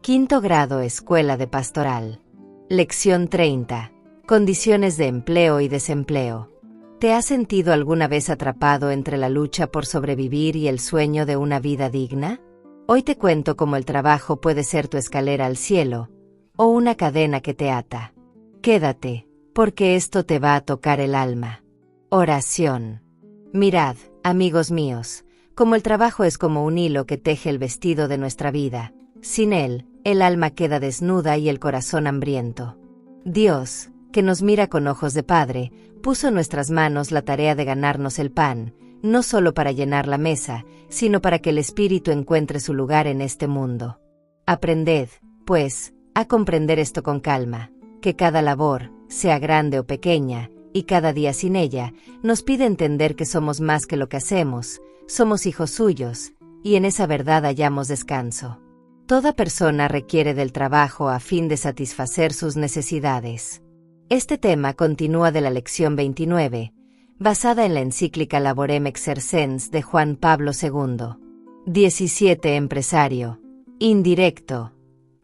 Quinto grado Escuela de Pastoral. Lección 30. Condiciones de empleo y desempleo. ¿Te has sentido alguna vez atrapado entre la lucha por sobrevivir y el sueño de una vida digna? Hoy te cuento cómo el trabajo puede ser tu escalera al cielo, o una cadena que te ata. Quédate, porque esto te va a tocar el alma. Oración. Mirad, amigos míos, como el trabajo es como un hilo que teje el vestido de nuestra vida. Sin él, el alma queda desnuda y el corazón hambriento. Dios, que nos mira con ojos de Padre, puso en nuestras manos la tarea de ganarnos el pan, no solo para llenar la mesa, sino para que el espíritu encuentre su lugar en este mundo. Aprended, pues, a comprender esto con calma, que cada labor, sea grande o pequeña, y cada día sin ella, nos pide entender que somos más que lo que hacemos, somos hijos suyos, y en esa verdad hallamos descanso. Toda persona requiere del trabajo a fin de satisfacer sus necesidades. Este tema continúa de la lección 29, basada en la encíclica Laborem Exercens de Juan Pablo II. 17. Empresario. Indirecto.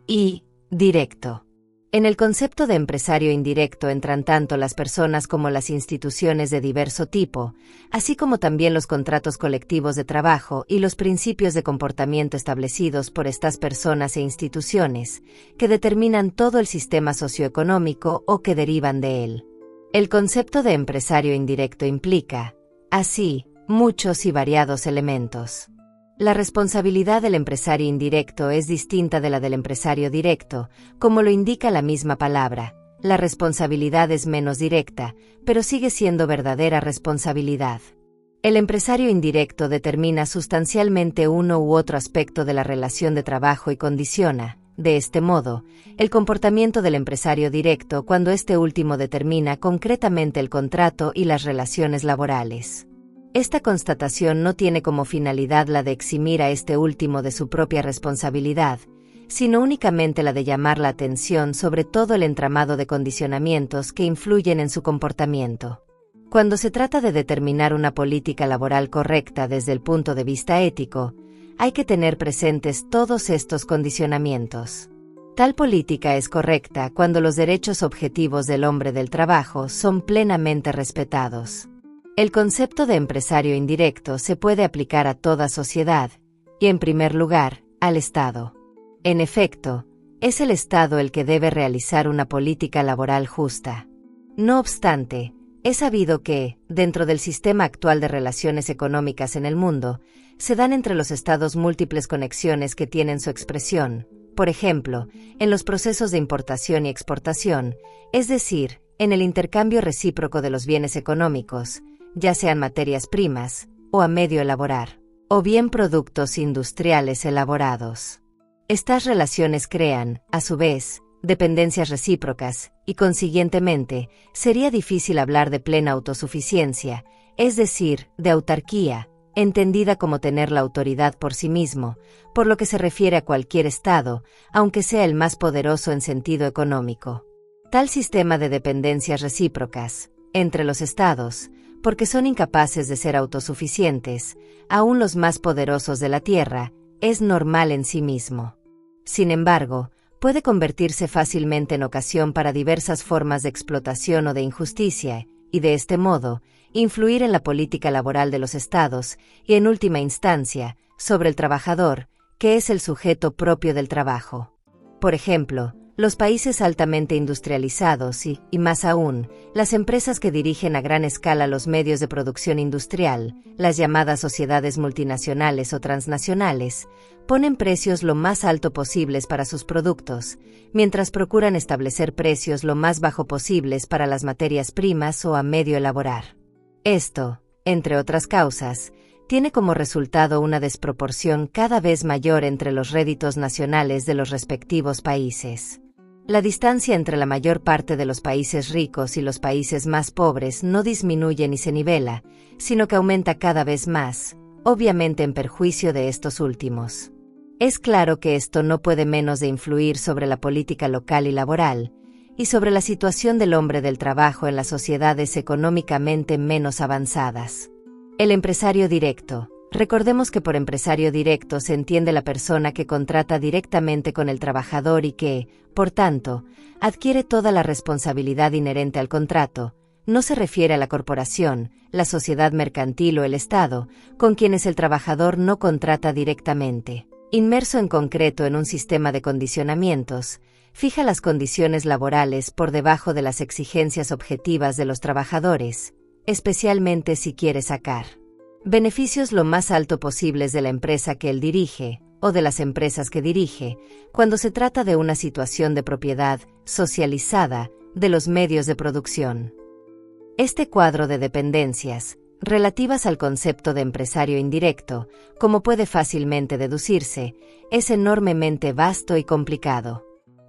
Y directo. En el concepto de empresario indirecto entran tanto las personas como las instituciones de diverso tipo, así como también los contratos colectivos de trabajo y los principios de comportamiento establecidos por estas personas e instituciones, que determinan todo el sistema socioeconómico o que derivan de él. El concepto de empresario indirecto implica, así, muchos y variados elementos. La responsabilidad del empresario indirecto es distinta de la del empresario directo, como lo indica la misma palabra. La responsabilidad es menos directa, pero sigue siendo verdadera responsabilidad. El empresario indirecto determina sustancialmente uno u otro aspecto de la relación de trabajo y condiciona, de este modo, el comportamiento del empresario directo cuando este último determina concretamente el contrato y las relaciones laborales. Esta constatación no tiene como finalidad la de eximir a este último de su propia responsabilidad, sino únicamente la de llamar la atención sobre todo el entramado de condicionamientos que influyen en su comportamiento. Cuando se trata de determinar una política laboral correcta desde el punto de vista ético, hay que tener presentes todos estos condicionamientos. Tal política es correcta cuando los derechos objetivos del hombre del trabajo son plenamente respetados. El concepto de empresario indirecto se puede aplicar a toda sociedad, y en primer lugar, al Estado. En efecto, es el Estado el que debe realizar una política laboral justa. No obstante, es sabido que, dentro del sistema actual de relaciones económicas en el mundo, se dan entre los Estados múltiples conexiones que tienen su expresión, por ejemplo, en los procesos de importación y exportación, es decir, en el intercambio recíproco de los bienes económicos, ya sean materias primas, o a medio elaborar, o bien productos industriales elaborados. Estas relaciones crean, a su vez, dependencias recíprocas, y consiguientemente, sería difícil hablar de plena autosuficiencia, es decir, de autarquía, entendida como tener la autoridad por sí mismo, por lo que se refiere a cualquier Estado, aunque sea el más poderoso en sentido económico. Tal sistema de dependencias recíprocas, entre los Estados, porque son incapaces de ser autosuficientes, aun los más poderosos de la tierra, es normal en sí mismo. Sin embargo, puede convertirse fácilmente en ocasión para diversas formas de explotación o de injusticia, y de este modo, influir en la política laboral de los Estados, y en última instancia, sobre el trabajador, que es el sujeto propio del trabajo. Por ejemplo, los países altamente industrializados y más aún, las empresas que dirigen a gran escala los medios de producción industrial, las llamadas sociedades multinacionales o transnacionales, ponen precios lo más alto posibles para sus productos, mientras procuran establecer precios lo más bajo posibles para las materias primas o a medio elaborar. Esto, entre otras causas, tiene como resultado una desproporción cada vez mayor entre los réditos nacionales de los respectivos países. La distancia entre la mayor parte de los países ricos y los países más pobres no disminuye ni se nivela, sino que aumenta cada vez más, obviamente en perjuicio de estos últimos. Es claro que esto no puede menos de influir sobre la política local y laboral, y sobre la situación del hombre del trabajo en las sociedades económicamente menos avanzadas. El empresario directo, Recordemos que por empresario directo se entiende la persona que contrata directamente con el trabajador y que, por tanto, adquiere toda la responsabilidad inherente al contrato. No se refiere a la corporación, la sociedad mercantil o el Estado, con quienes el trabajador no contrata directamente. Inmerso en concreto en un sistema de condicionamientos, fija las condiciones laborales por debajo de las exigencias objetivas de los trabajadores, especialmente si quiere sacar beneficios lo más alto posibles de la empresa que él dirige, o de las empresas que dirige, cuando se trata de una situación de propiedad socializada de los medios de producción. Este cuadro de dependencias, relativas al concepto de empresario indirecto, como puede fácilmente deducirse, es enormemente vasto y complicado.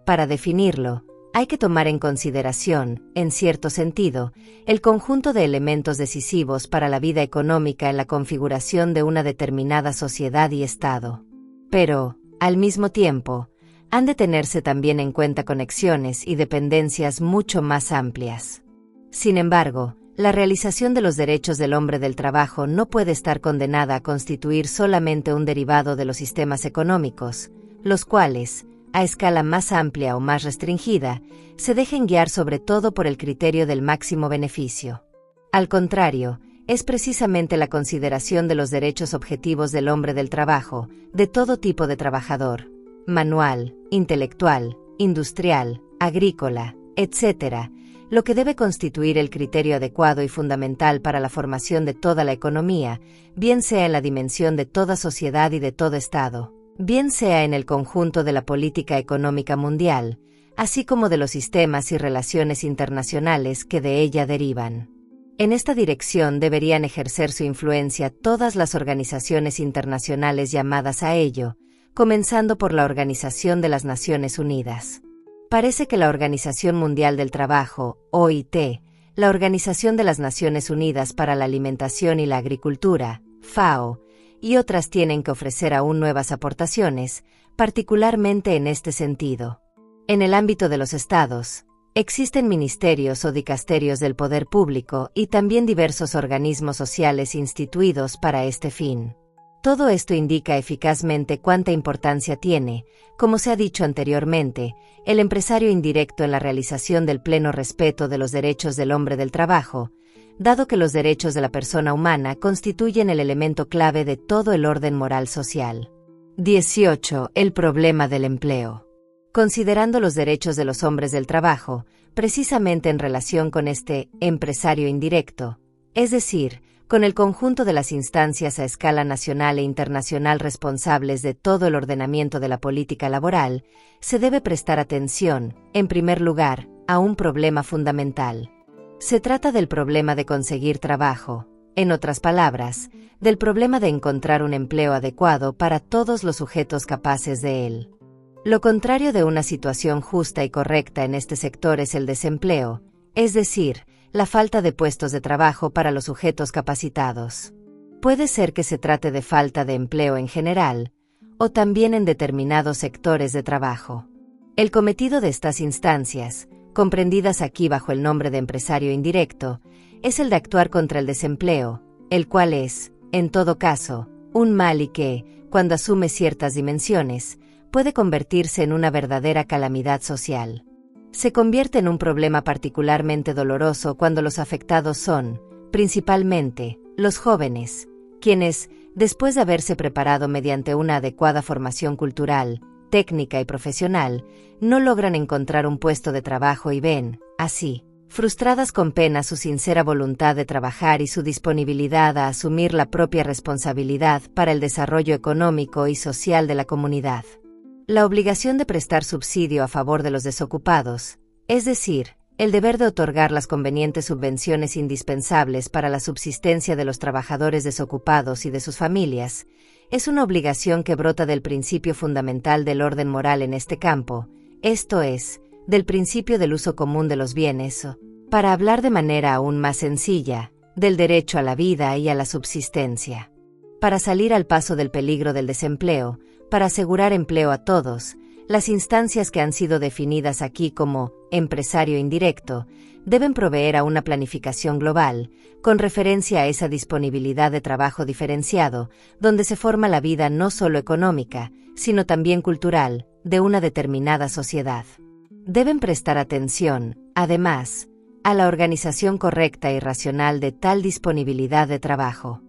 Para definirlo, hay que tomar en consideración, en cierto sentido, el conjunto de elementos decisivos para la vida económica en la configuración de una determinada sociedad y Estado. Pero, al mismo tiempo, han de tenerse también en cuenta conexiones y dependencias mucho más amplias. Sin embargo, la realización de los derechos del hombre del trabajo no puede estar condenada a constituir solamente un derivado de los sistemas económicos, los cuales, a escala más amplia o más restringida, se dejen guiar sobre todo por el criterio del máximo beneficio. Al contrario, es precisamente la consideración de los derechos objetivos del hombre del trabajo, de todo tipo de trabajador, manual, intelectual, industrial, agrícola, etc., lo que debe constituir el criterio adecuado y fundamental para la formación de toda la economía, bien sea en la dimensión de toda sociedad y de todo Estado, bien sea en el conjunto de la política económica mundial, así como de los sistemas y relaciones internacionales que de ella derivan. En esta dirección deberían ejercer su influencia todas las organizaciones internacionales llamadas a ello, comenzando por la Organización de las Naciones Unidas. Parece que la Organización Mundial del Trabajo, OIT, la Organización de las Naciones Unidas para la Alimentación y la Agricultura, FAO, y otras tienen que ofrecer aún nuevas aportaciones, particularmente en este sentido. En el ámbito de los estados, existen ministerios o dicasterios del poder público y también diversos organismos sociales instituidos para este fin. Todo esto indica eficazmente cuánta importancia tiene, como se ha dicho anteriormente, el empresario indirecto en la realización del pleno respeto de los derechos del hombre del trabajo, dado que los derechos de la persona humana constituyen el elemento clave de todo el orden moral social. 18. El problema del empleo. Considerando los derechos de los hombres del trabajo, precisamente en relación con este empresario indirecto, es decir, con el conjunto de las instancias a escala nacional e internacional responsables de todo el ordenamiento de la política laboral, se debe prestar atención, en primer lugar, a un problema fundamental. Se trata del problema de conseguir trabajo, en otras palabras, del problema de encontrar un empleo adecuado para todos los sujetos capaces de él. Lo contrario de una situación justa y correcta en este sector es el desempleo, es decir, la falta de puestos de trabajo para los sujetos capacitados. Puede ser que se trate de falta de empleo en general, o también en determinados sectores de trabajo. El cometido de estas instancias, comprendidas aquí bajo el nombre de empresario indirecto, es el de actuar contra el desempleo, el cual es, en todo caso, un mal y que, cuando asume ciertas dimensiones, puede convertirse en una verdadera calamidad social. Se convierte en un problema particularmente doloroso cuando los afectados son, principalmente, los jóvenes, quienes, después de haberse preparado mediante una adecuada formación cultural, técnica y profesional, no logran encontrar un puesto de trabajo y ven, así, frustradas con pena su sincera voluntad de trabajar y su disponibilidad a asumir la propia responsabilidad para el desarrollo económico y social de la comunidad. La obligación de prestar subsidio a favor de los desocupados, es decir, el deber de otorgar las convenientes subvenciones indispensables para la subsistencia de los trabajadores desocupados y de sus familias, es una obligación que brota del principio fundamental del orden moral en este campo, esto es, del principio del uso común de los bienes, o, para hablar de manera aún más sencilla, del derecho a la vida y a la subsistencia. Para salir al paso del peligro del desempleo, para asegurar empleo a todos, Las instancias que han sido definidas aquí como empresario indirecto deben proveer a una planificación global, con referencia a esa disponibilidad de trabajo diferenciado, donde se forma la vida no solo económica, sino también cultural, de una determinada sociedad. Deben prestar atención, además, a la organización correcta y racional de tal disponibilidad de trabajo.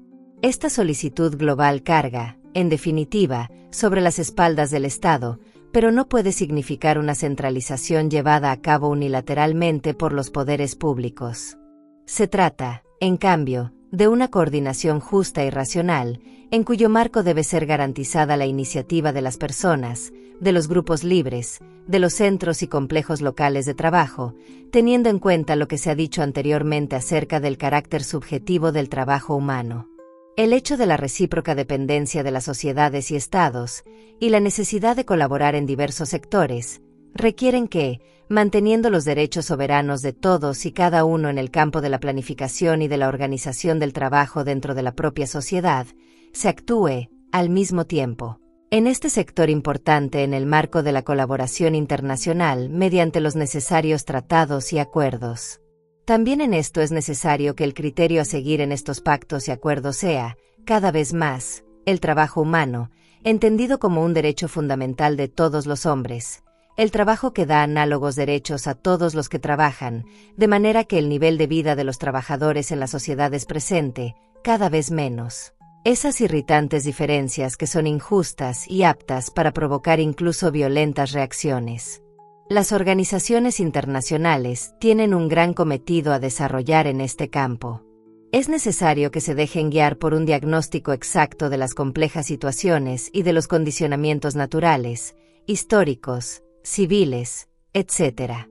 Esta solicitud global carga, en definitiva, sobre las espaldas del Estado, pero no puede significar una centralización llevada a cabo unilateralmente por los poderes públicos. Se trata, en cambio, de una coordinación justa y racional, en cuyo marco debe ser garantizada la iniciativa de las personas, de los grupos libres, de los centros y complejos locales de trabajo, teniendo en cuenta lo que se ha dicho anteriormente acerca del carácter subjetivo del trabajo humano. El hecho de la recíproca dependencia de las sociedades y estados, y la necesidad de colaborar en diversos sectores, requieren que, manteniendo los derechos soberanos de todos y cada uno en el campo de la planificación y de la organización del trabajo dentro de la propia sociedad, se actúe, al mismo tiempo, en este sector importante en el marco de la colaboración internacional mediante los necesarios tratados y acuerdos. También en esto es necesario que el criterio a seguir en estos pactos y acuerdos sea, cada vez más, el trabajo humano, entendido como un derecho fundamental de todos los hombres, el trabajo que da análogos derechos a todos los que trabajan, de manera que el nivel de vida de los trabajadores en la sociedad es presente, cada vez menos. Esas irritantes diferencias que son injustas y aptas para provocar incluso violentas reacciones. Las organizaciones internacionales tienen un gran cometido a desarrollar en este campo. Es necesario que se dejen guiar por un diagnóstico exacto de las complejas situaciones y de los condicionamientos naturales, históricos, civiles, etc.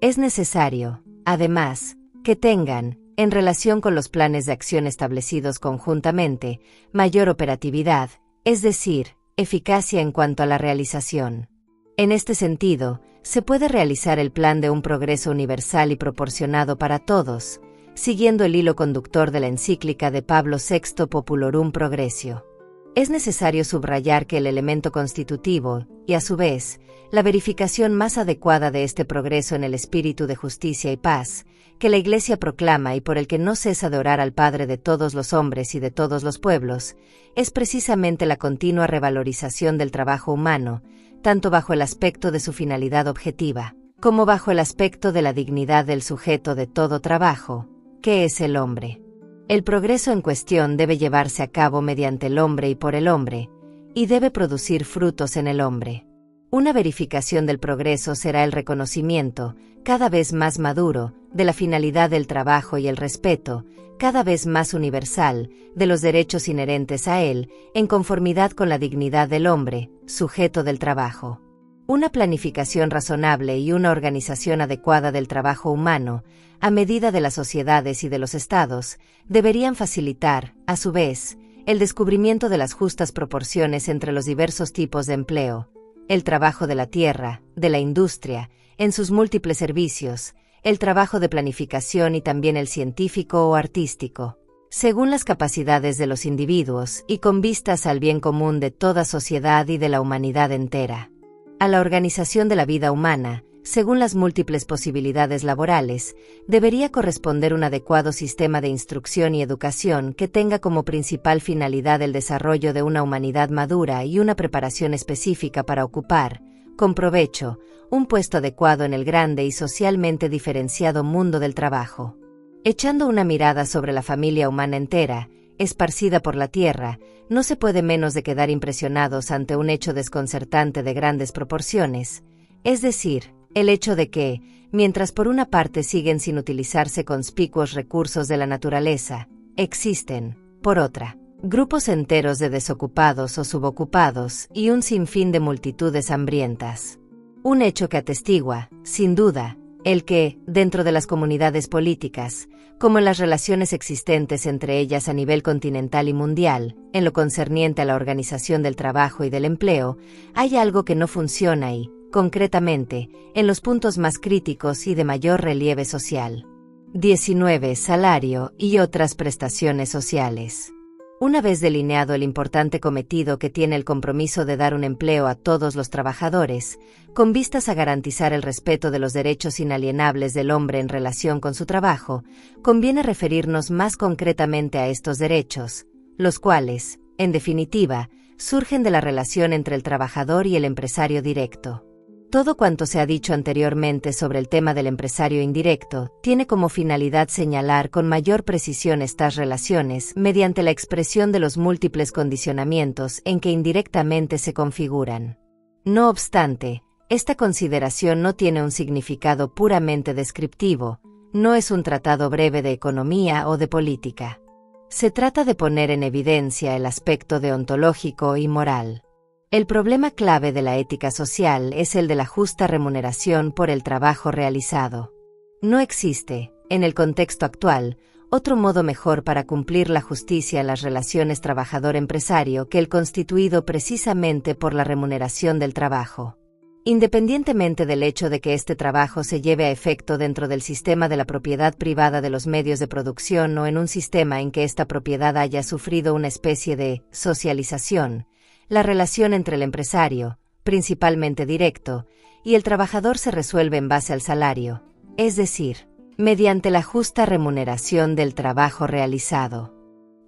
Es necesario, además, que tengan, en relación con los planes de acción establecidos conjuntamente, mayor operatividad, es decir, eficacia en cuanto a la realización. En este sentido, se puede realizar el plan de un progreso universal y proporcionado para todos, siguiendo el hilo conductor de la encíclica de Pablo VI Populorum Progressio. Es necesario subrayar que el elemento constitutivo, y a su vez, la verificación más adecuada de este progreso en el espíritu de justicia y paz, que la Iglesia proclama y por el que no cesa de orar al Padre de todos los hombres y de todos los pueblos, es precisamente la continua revalorización del trabajo humano, tanto bajo el aspecto de su finalidad objetiva, como bajo el aspecto de la dignidad del sujeto de todo trabajo, que es el hombre. El progreso en cuestión debe llevarse a cabo mediante el hombre y por el hombre, y debe producir frutos en el hombre. Una verificación del progreso será el reconocimiento, cada vez más maduro, de la finalidad del trabajo y el respeto, cada vez más universal, de los derechos inherentes a él, en conformidad con la dignidad del hombre, sujeto del trabajo. Una planificación razonable y una organización adecuada del trabajo humano, a medida de las sociedades y de los estados, deberían facilitar, a su vez, el descubrimiento de las justas proporciones entre los diversos tipos de empleo, el trabajo de la tierra, de la industria, en sus múltiples servicios, el trabajo de planificación y también el científico o artístico, según las capacidades de los individuos y con vistas al bien común de toda sociedad y de la humanidad entera. A la organización de la vida humana, según las múltiples posibilidades laborales, debería corresponder un adecuado sistema de instrucción y educación que tenga como principal finalidad el desarrollo de una humanidad madura y una preparación específica para ocupar, con provecho, un puesto adecuado en el grande y socialmente diferenciado mundo del trabajo. Echando una mirada sobre la familia humana entera, esparcida por la tierra, no se puede menos de quedar impresionados ante un hecho desconcertante de grandes proporciones, es decir, el hecho de que, mientras por una parte siguen sin utilizarse conspicuos recursos de la naturaleza, existen, por otra, grupos enteros de desocupados o subocupados y un sinfín de multitudes hambrientas. Un hecho que atestigua, sin duda, el que, dentro de las comunidades políticas, como en las relaciones existentes entre ellas a nivel continental y mundial, en lo concerniente a la organización del trabajo y del empleo, hay algo que no funciona y, concretamente, en los puntos más críticos y de mayor relieve social. 19. Salario y otras prestaciones sociales. Una vez delineado el importante cometido que tiene el compromiso de dar un empleo a todos los trabajadores, con vistas a garantizar el respeto de los derechos inalienables del hombre en relación con su trabajo, conviene referirnos más concretamente a estos derechos, los cuales, en definitiva, surgen de la relación entre el trabajador y el empresario directo. Todo cuanto se ha dicho anteriormente sobre el tema del empresario indirecto tiene como finalidad señalar con mayor precisión estas relaciones mediante la expresión de los múltiples condicionamientos en que indirectamente se configuran. No obstante, esta consideración no tiene un significado puramente descriptivo, no es un tratado breve de economía o de política. Se trata de poner en evidencia el aspecto deontológico y moral. El problema clave de la ética social es el de la justa remuneración por el trabajo realizado. No existe, en el contexto actual, otro modo mejor para cumplir la justicia en las relaciones trabajador-empresario que el constituido precisamente por la remuneración del trabajo. Independientemente del hecho de que este trabajo se lleve a efecto dentro del sistema de la propiedad privada de los medios de producción o en un sistema en que esta propiedad haya sufrido una especie de socialización, la relación entre el empresario, principalmente directo, y el trabajador se resuelve en base al salario, es decir, mediante la justa remuneración del trabajo realizado.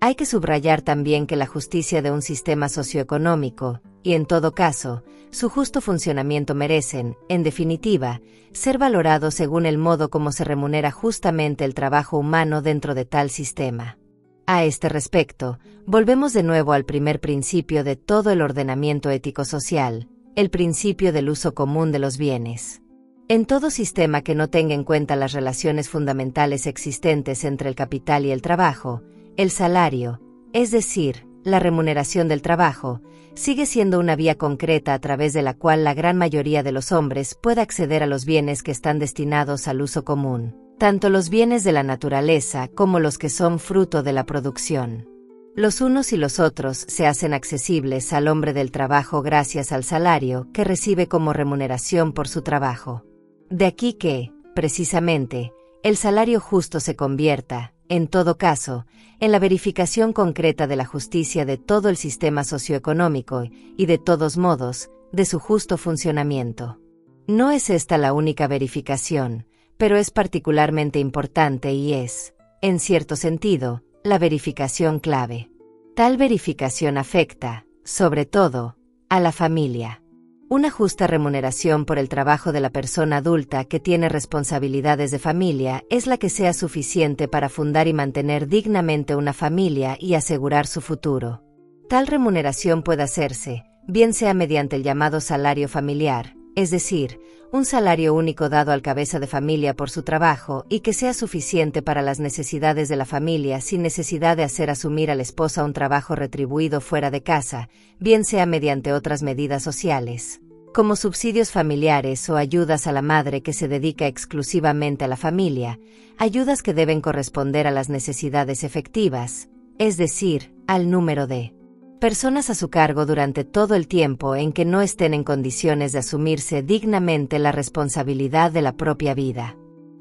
Hay que subrayar también que la justicia de un sistema socioeconómico, y en todo caso, su justo funcionamiento merecen, en definitiva, ser valorados según el modo como se remunera justamente el trabajo humano dentro de tal sistema. A este respecto, volvemos de nuevo al primer principio de todo el ordenamiento ético-social, el principio del uso común de los bienes. En todo sistema que no tenga en cuenta las relaciones fundamentales existentes entre el capital y el trabajo, el salario, es decir, la remuneración del trabajo, sigue siendo una vía concreta a través de la cual la gran mayoría de los hombres puede acceder a los bienes que están destinados al uso común, tanto los bienes de la naturaleza como los que son fruto de la producción. Los unos y los otros se hacen accesibles al hombre del trabajo gracias al salario que recibe como remuneración por su trabajo. De aquí que, precisamente, el salario justo se convierta, en todo caso, en la verificación concreta de la justicia de todo el sistema socioeconómico y, de todos modos, de su justo funcionamiento. No es esta la única verificación, pero es particularmente importante y es, en cierto sentido, la verificación clave. Tal verificación afecta, sobre todo, a la familia. Una justa remuneración por el trabajo de la persona adulta que tiene responsabilidades de familia es la que sea suficiente para fundar y mantener dignamente una familia y asegurar su futuro. Tal remuneración puede hacerse, bien sea mediante el llamado salario familiar, es decir, un salario único dado al cabeza de familia por su trabajo y que sea suficiente para las necesidades de la familia sin necesidad de hacer asumir a la esposa un trabajo retribuido fuera de casa, bien sea mediante otras medidas sociales, como subsidios familiares o ayudas a la madre que se dedica exclusivamente a la familia, ayudas que deben corresponder a las necesidades efectivas, es decir, al número de personas a su cargo durante todo el tiempo en que no estén en condiciones de asumirse dignamente la responsabilidad de la propia vida.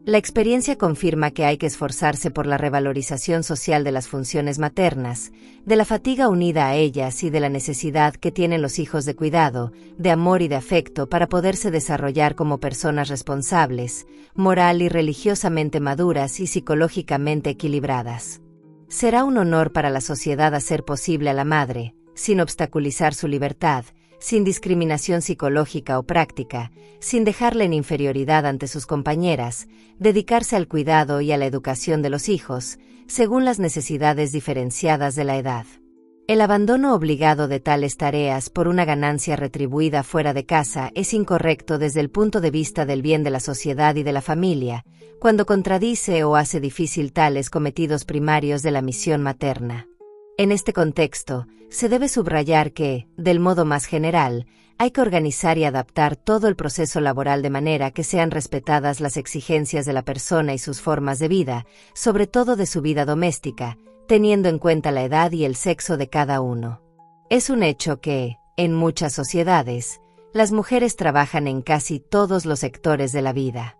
La experiencia confirma que hay que esforzarse por la revalorización social de las funciones maternas, de la fatiga unida a ellas y de la necesidad que tienen los hijos de cuidado, de amor y de afecto para poderse desarrollar como personas responsables, moral y religiosamente maduras y psicológicamente equilibradas. Será un honor para la sociedad hacer posible a la madre, sin obstaculizar su libertad, sin discriminación psicológica o práctica, sin dejarla en inferioridad ante sus compañeras, dedicarse al cuidado y a la educación de los hijos, según las necesidades diferenciadas de la edad. El abandono obligado de tales tareas por una ganancia retribuida fuera de casa es incorrecto desde el punto de vista del bien de la sociedad y de la familia, cuando contradice o hace difícil tales cometidos primarios de la misión materna. En este contexto, se debe subrayar que, del modo más general, hay que organizar y adaptar todo el proceso laboral de manera que sean respetadas las exigencias de la persona y sus formas de vida, sobre todo de su vida doméstica, teniendo en cuenta la edad y el sexo de cada uno. Es un hecho que, en muchas sociedades, las mujeres trabajan en casi todos los sectores de la vida.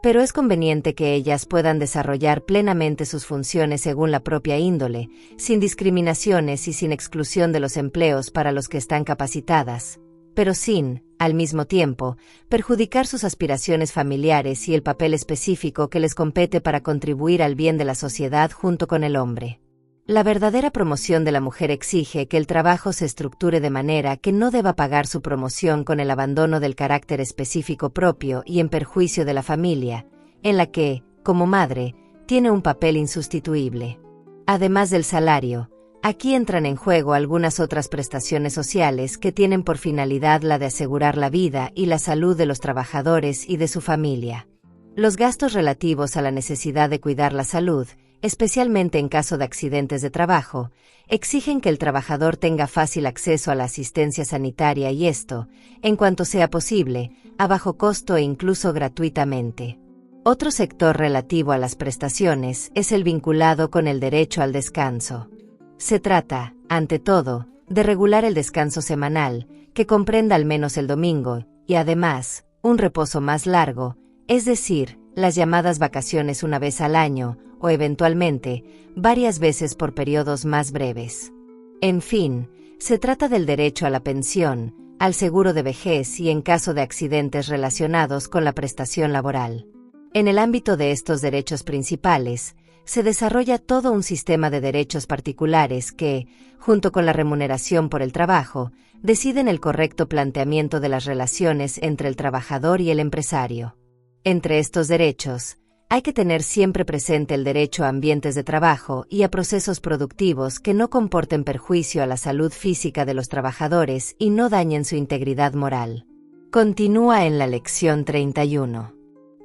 pero es conveniente que ellas puedan desarrollar plenamente sus funciones según la propia índole, sin discriminaciones y sin exclusión de los empleos para los que están capacitadas, pero sin, al mismo tiempo, perjudicar sus aspiraciones familiares y el papel específico que les compete para contribuir al bien de la sociedad junto con el hombre. La verdadera promoción de la mujer exige que el trabajo se estructure de manera que no deba pagar su promoción con el abandono del carácter específico propio y en perjuicio de la familia, en la que, como madre, tiene un papel insustituible. Además del salario, aquí entran en juego algunas otras prestaciones sociales que tienen por finalidad la de asegurar la vida y la salud de los trabajadores y de su familia. Los gastos relativos a la necesidad de cuidar la salud, especialmente en caso de accidentes de trabajo, exigen que el trabajador tenga fácil acceso a la asistencia sanitaria y esto, en cuanto sea posible, a bajo costo e incluso gratuitamente. Otro sector relativo a las prestaciones es el vinculado con el derecho al descanso. Se trata, ante todo, de regular el descanso semanal, que comprenda al menos el domingo, y además, un reposo más largo, es decir, las llamadas vacaciones una vez al año, o eventualmente, varias veces por periodos más breves. En fin, se trata del derecho a la pensión, al seguro de vejez y en caso de accidentes relacionados con la prestación laboral. En el ámbito de estos derechos principales, se desarrolla todo un sistema de derechos particulares que, junto con la remuneración por el trabajo, deciden el correcto planteamiento de las relaciones entre el trabajador y el empresario. Entre estos derechos, hay que tener siempre presente el derecho a ambientes de trabajo y a procesos productivos que no comporten perjuicio a la salud física de los trabajadores y no dañen su integridad moral. Continúa en la lección 31.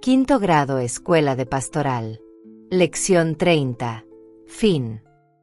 Quinto grado Escuela de Pastoral. Lección 30. Fin.